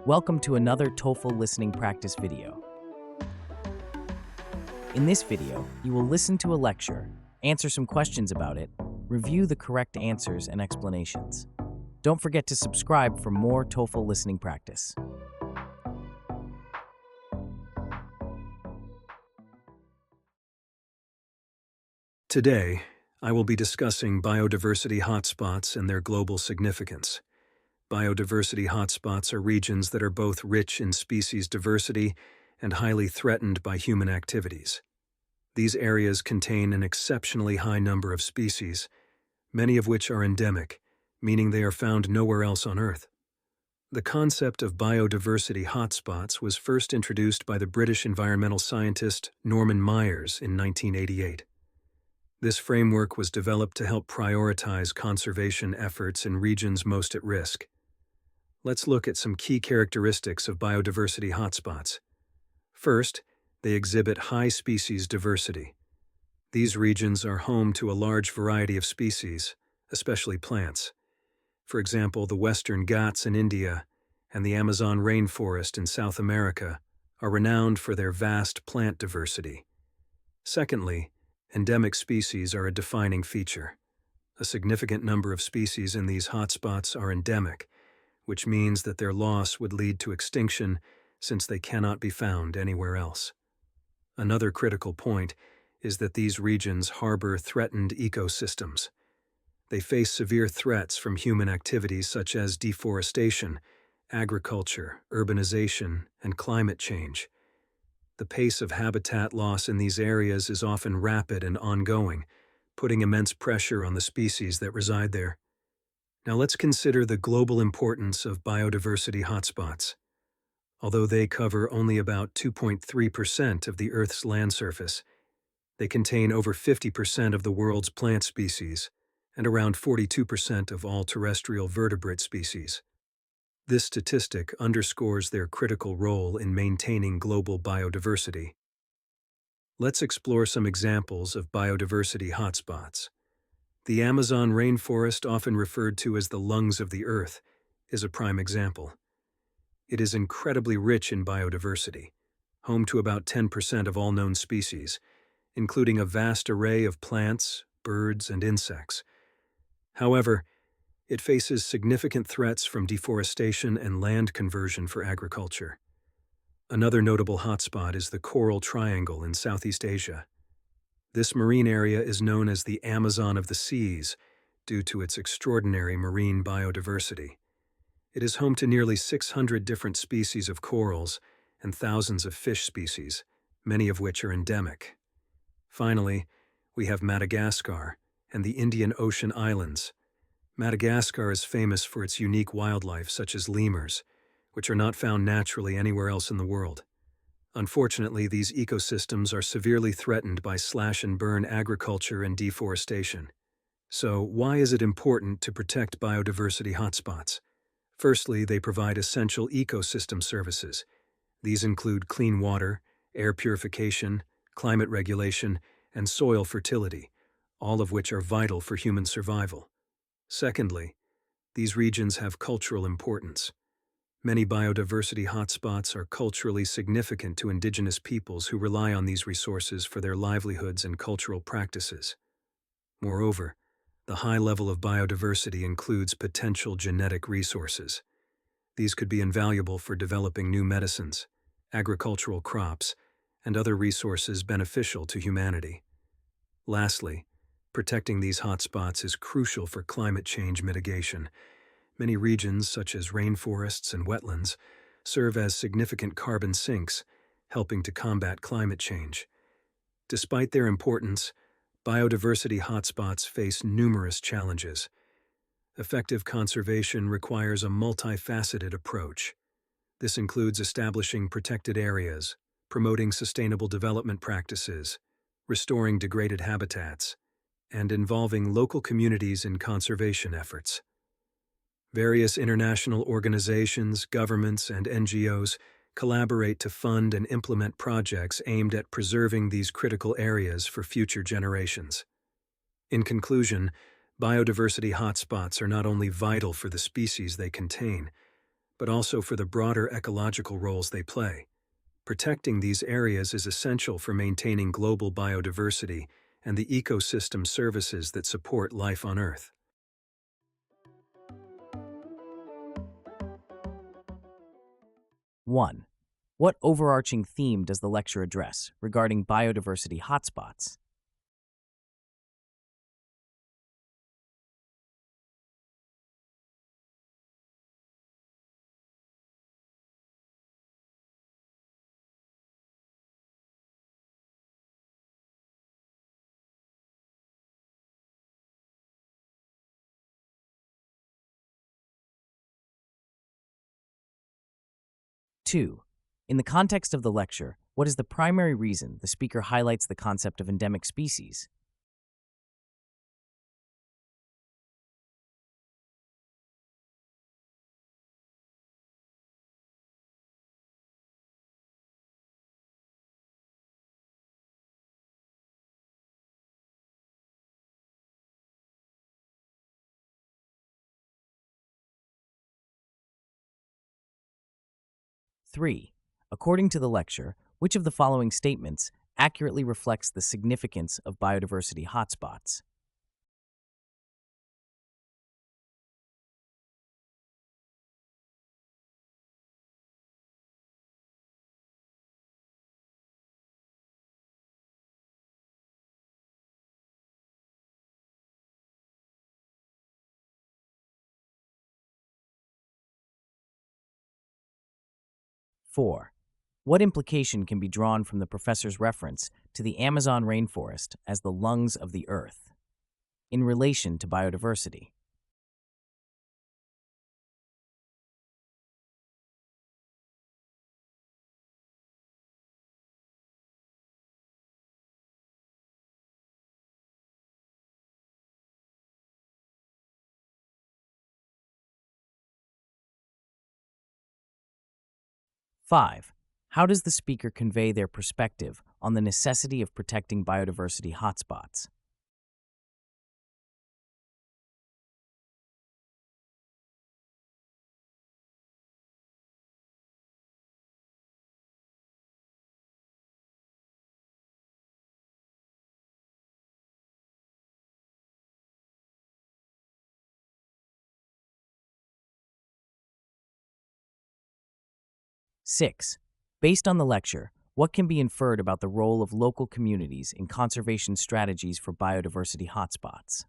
Welcome to another TOEFL Listening Practice video. In this video, you will listen to a lecture, answer some questions about it, review the correct answers and explanations. Don't forget to subscribe for more TOEFL listening practice. Today, I will be discussing biodiversity hotspots and their global significance. Biodiversity hotspots are regions that are both rich in species diversity and highly threatened by human activities. These areas contain an exceptionally high number of species, many of which are endemic, meaning they are found nowhere else on Earth. The concept of biodiversity hotspots was first introduced by the British environmental scientist Norman Myers in 1988. This framework was developed to help prioritize conservation efforts in regions most at risk. Let's look at some key characteristics of biodiversity hotspots. First, they exhibit high species diversity. These regions are home to a large variety of species, especially plants. For example, the Western Ghats in India and the Amazon rainforest in South America are renowned for their vast plant diversity. Secondly, endemic species are a defining feature. A significant number of species in these hotspots are endemic, which means that their loss would lead to extinction since they cannot be found anywhere else. Another critical point is that these regions harbor threatened ecosystems. They face severe threats from human activities such as deforestation, agriculture, urbanization, and climate change. The pace of habitat loss in these areas is often rapid and ongoing, putting immense pressure on the species that reside there. Now let's consider the global importance of biodiversity hotspots. Although they cover only about 2.3% of the Earth's land surface, they contain over 50% of the world's plant species and around 42% of all terrestrial vertebrate species. This statistic underscores their critical role in maintaining global biodiversity. Let's explore some examples of biodiversity hotspots. The Amazon rainforest, often referred to as the lungs of the Earth, is a prime example. It is incredibly rich in biodiversity, home to about 10% of all known species, including a vast array of plants, birds, and insects. However, it faces significant threats from deforestation and land conversion for agriculture. Another notable hotspot is the Coral Triangle in Southeast Asia. This marine area is known as the Amazon of the Seas due to its extraordinary marine biodiversity. It is home to nearly 600 different species of corals and thousands of fish species, many of which are endemic. Finally, we have Madagascar and the Indian Ocean Islands. Madagascar is famous for its unique wildlife such as lemurs, which are not found naturally anywhere else in the world. Unfortunately, these ecosystems are severely threatened by slash-and-burn agriculture and deforestation. So, why is it important to protect biodiversity hotspots? Firstly, they provide essential ecosystem services. These include clean water, air purification, climate regulation, and soil fertility, all of which are vital for human survival. Secondly, these regions have cultural importance. Many biodiversity hotspots are culturally significant to indigenous peoples who rely on these resources for their livelihoods and cultural practices. Moreover, the high level of biodiversity includes potential genetic resources. These could be invaluable for developing new medicines, agricultural crops, and other resources beneficial to humanity. Lastly, protecting these hotspots is crucial for climate change mitigation. Many regions, such as rainforests and wetlands, serve as significant carbon sinks, helping to combat climate change. Despite their importance, biodiversity hotspots face numerous challenges. Effective conservation requires a multifaceted approach. This includes establishing protected areas, promoting sustainable development practices, restoring degraded habitats, and involving local communities in conservation efforts. Various international organizations, governments, and NGOs collaborate to fund and implement projects aimed at preserving these critical areas for future generations. In conclusion, biodiversity hotspots are not only vital for the species they contain, but also for the broader ecological roles they play. Protecting these areas is essential for maintaining global biodiversity and the ecosystem services that support life on Earth. 1. What overarching theme does the lecture address regarding biodiversity hotspots? 2. In the context of the lecture, what is the primary reason the speaker highlights the concept of endemic species? 3. According to the lecture, which of the following statements accurately reflects the significance of biodiversity hotspots? 4. What implication can be drawn from the professor's reference to the Amazon rainforest as the lungs of the Earth in relation to biodiversity? 5. How does the speaker convey their perspective on the necessity of protecting biodiversity hotspots? 6. Based on the lecture, what can be inferred about the role of local communities in conservation strategies for biodiversity hotspots?